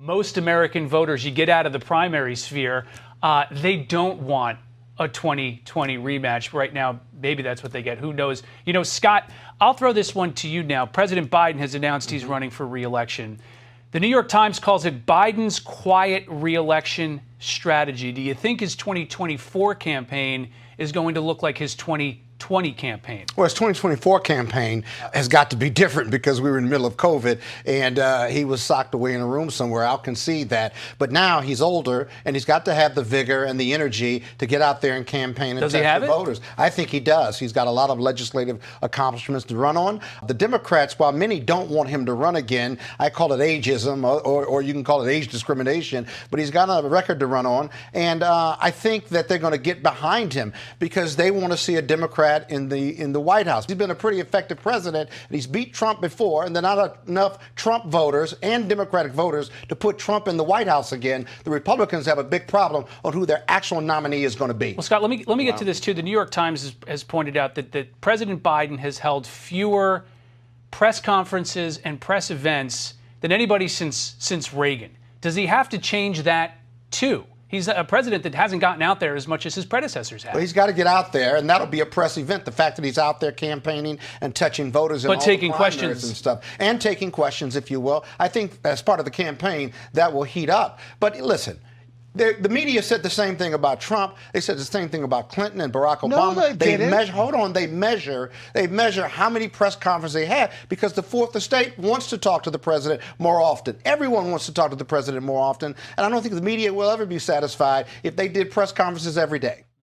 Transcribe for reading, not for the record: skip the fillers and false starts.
Most American voters, you get out of the primary sphere, they don't want a 2020 rematch right now. Maybe that's what they get. Who knows? You know, Scott, I'll throw this one to you now. President Biden has announced he's running for re-election. The New York Times calls it Biden's quiet re-election strategy. Do you think his 2024 campaign is going to look like his 2020 campaign? Well, his 2024 campaign has got to be different because we were in the middle of COVID and he was socked away in a room somewhere. I'll concede that. But now he's older and he's got to have the vigor and the energy to get out there and campaign and touch the voters. I think he does. He's got a lot of legislative accomplishments to run on. The Democrats, while many don't want him to run again, I call it ageism or you can call it age discrimination, but he's got a record to run on. And I think that they're going to get behind him because they want to see a Democrat in the White House. He's been a pretty effective president, and he's beat Trump before, and there are not enough Trump voters and Democratic voters to put Trump in the White House again. The Republicans have a big problem on who their actual nominee is going to be. Well, Scott, let me get to this too. The New York Times has pointed out that President Biden has held fewer press conferences and press events than anybody since Reagan. Does he have to change that too? He's a president that hasn't gotten out there as much as his predecessors have. Well, he's got to get out there, and that'll be a press event. The fact that he's out there campaighning and touching voters and taking questions and stuff, and taking questions, if you will. I think as part of the campaign, that will heat up. But listen, the media said the same thing about Trump. They said the same thing about Clinton and Barack Obama. No, they didn't. Hold on. They measure how many press conferences they had because the fourth estate wants to talk to the president more often. Everyone wants to talk to the president more often. And I don't think the media will ever be satisfied if they did press conferences every day.